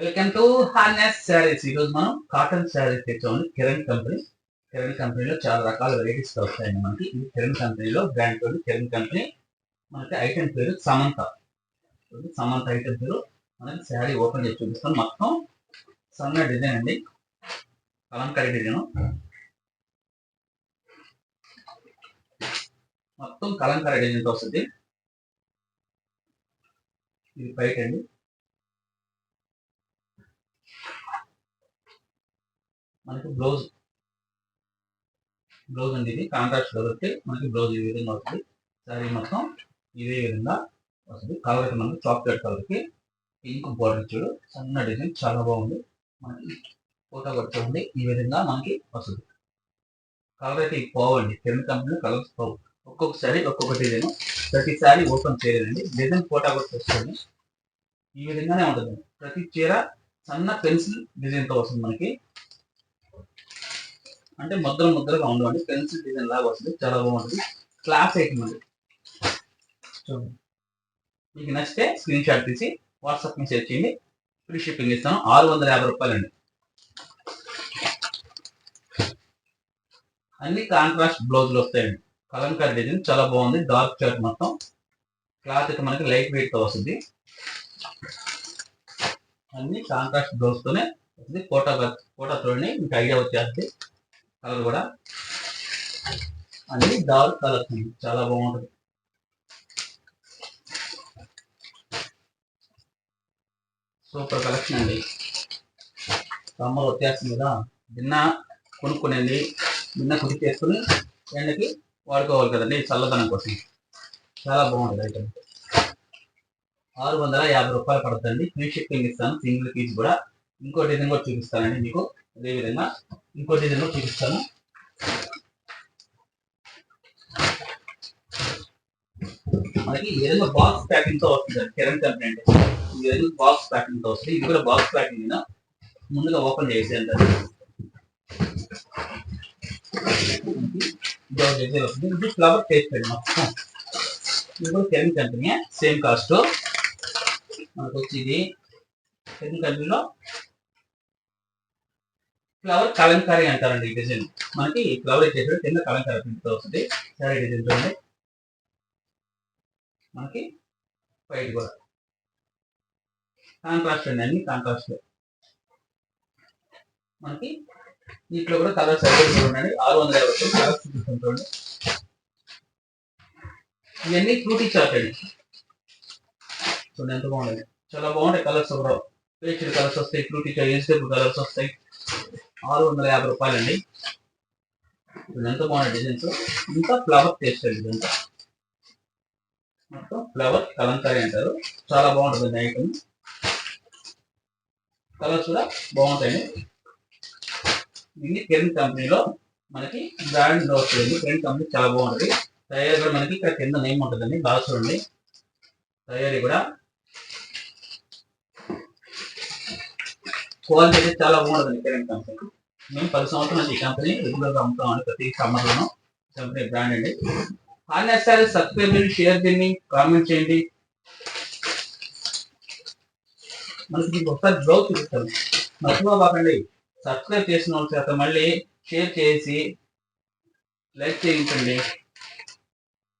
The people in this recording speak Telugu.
Welcome to harness saris. ఈరోజు మనం కాటన్ శారీస్ తెచ్చామండి. కిరణ్ కంపెనీలో చాలా రకాల వెరైటీస్ వస్తాయండి మనకి. ఇది కిరణ్ కంపెనీలో బ్రాండ్ పేరు కిరణ్ కంపెనీ. మనకి ఐటమ్ పేరు సమంత ఐటమ్ పేరు. మనకి శారీ ఓపెన్ చేసి చూపిస్తాం. మొత్తం సన్న డిజైన్ అండి, కలంకారీ డిజైన్, మొత్తం కలంకారీ డిజైన్ వస్తుంది. ఇది బయట అండి. మనకి బ్లౌజ్ అండి, ఇది కాంట్రాస్ట్ కాబట్టి మనకి బ్లౌజ్ ఈ విధంగా వస్తుంది. శారీ మొత్తం ఇదే విధంగా వస్తుంది. కలర్ అయితే మనకి చాక్లెట్ కలర్కి పింక్ బార్డర్ ఇచ్చాడు. సన్న డిజైన్ చాలా బాగుంది. మనకి ఫోటో వచ్చి ఈ విధంగా మనకి వస్తుంది. కలర్ అయితే పోవండి, కిరణ్ కంపెనీ కలర్స్ పోవు. ఒక్కొక్క శారీ ఒక్కొక్క డిజైన్, ప్రతి శారీ ఓపెన్ చేయలేదండి. డిజైన్ ఫోటో వచ్చి వస్తుంది. ఈ విధంగానే ఉంటుంది. ప్రతి చీర సన్న పెన్సిల్ డిజైన్తో వస్తుంది మనకి. అంటే ముద్దలుగా ఉండవండి, పెన్సిల్ డిజైన్ లాగా వస్తుంది. చాలా బాగుంటుంది. క్లాస్ ఐటమ్ అండి. చూడండి, మీకు నచ్చితే స్క్రీన్ షాట్ తీసి వాట్సాప్ మెసేజ్ చేయండి. ఫ్రీ షిప్పింగ్ ఇస్తాను. 650 రూపాయలు అండి. అన్ని కాంట్రాస్ట్ బ్లౌజులు వస్తాయండి. కలంకారీ డిజైన్ చాలా బాగుంది. డార్క్ చార్ట్ మొత్తం. క్లాత్ అయితే మనకి లైట్ వెయిట్ తో వస్తుంది. అన్ని కాంట్రాస్ట్ బ్లౌజ్ తోనే వస్తుంది. ఫోటో చూడండి, మీకు ఐడియా వచ్చేస్తుంది. కలర్ కూడా అన్ని డార్క్ కలర్స్ అండి, చాలా బాగుంటుంది. సూపర్ కలెక్షన్ అండి. సమ్మర్ వచ్చేస్తుంది కదా, నిన్న కొనుక్కునేది నిన్న కుడి చేసుకుని ఎండకి వాడుకోవాలి కదండి, చల్లదనం కోసం. చాలా బాగుంటుంది ఐటమ్. 650 రూపాయలు పడుతుందండి. ఫ్రీ షిప్పింగ్ ఇస్తాను. సింగిల్ పీస్ కూడా. ఇంకో డిజైన్ కూడా చూపిస్తానండి మీకు. అదేవిధంగా ఇంకో డిజైన్ కూడా చూపిస్తాను. మనకి ఈ విధంగా బాక్స్ ప్యాకింగ్ తో వస్తుంది కిరణ్ కంపెనీ అంటే. ఈ విధంగా బాక్స్ ప్యాకింగ్ తో వస్తుంది. ఇది కూడా బాక్స్ ప్యాకింగ్ ముందుగా ఓపెన్ చేసి అంటారు. ఇది ఫ్లవర్ టేస్ట్ అండి మొత్తం. ఇది కూడా కిరణ్ కంపెనీ, సేమ్ కాస్ట్. మనకు వచ్చి ఇది కిరణ్ కంపెనీలో ఫ్లవర్ కలంకారీ అంటారండి. ఈ డిజైన్ మనకి ఫ్లవర్ ఇచ్చేసి కింద కలంకారీ ప్రింట్ తో వస్తుంది. శారీ డిజైన్ చూడండి, మనకి వైట్ కూడా కాంట్రాస్ట్ అండి, అన్ని కాంట్రాస్ట్. మనకి వీటిలో కూడా కలర్స్ అవైలబుల్ ఉన్నాయి. 650 కలర్స్ చూపిస్తాం చూడండి. ఇవన్నీ ఫ్రూటీ చాట్ అండి. చూడండి ఎంత బాగుంది, చాలా బాగుంటాయి కలర్స్. కూడా పేస్టల్ కలర్స్ వస్తాయి, ఫ్రూటీ చాట్ వెజిటేబుల్ కలర్స్ వస్తాయి. 650 రూపాయలు అండి. ఎంత బాగున్నాయి డిజైన్స్. ఇంకా ఫ్లవర్ టేస్ట్ అండి. ఇదంతా మొత్తం ఫ్లవర్ కలంకారీ అంటారు. చాలా బాగుంటుంది ఐటమ్. కలర్స్ కూడా బాగుంటాయండి. ఇది కిరణ్ కంపెనీలో మనకి బ్రాండ్ వస్తుంది. కిరణ్ కంపెనీ చాలా బాగుంటుంది. తయారీ కూడా మనకి ఇక్కడ కింద నేమ్ ఉంటుందండి, బాగా చూడండి. తయారీ కూడా క్వాలిటీ అయితే చాలా బాగుంటుంది కిరణ్ కంపెనీ. మేము 10 సంవత్సరాల నుంచి ఈ కంపెనీ రెగ్యులర్గా అమ్ముతామండి. ప్రతి సమ్మర్లోనూ కంపెనీ బ్రాండ్ అండి. హార్నెస్ శారీస్ సబ్స్క్రైబ్ చేయండి, షేర్ చేయండి, కామెంట్ చేయండి. మనకి మీకు ఒకసారి బ్లౌజ్ చూపిస్తాను, మర్చిపోకండి. సబ్స్క్రైబ్ చేసిన వాళ్ళ చేత మళ్ళీ షేర్ చేసి లైక్ చేయించండి.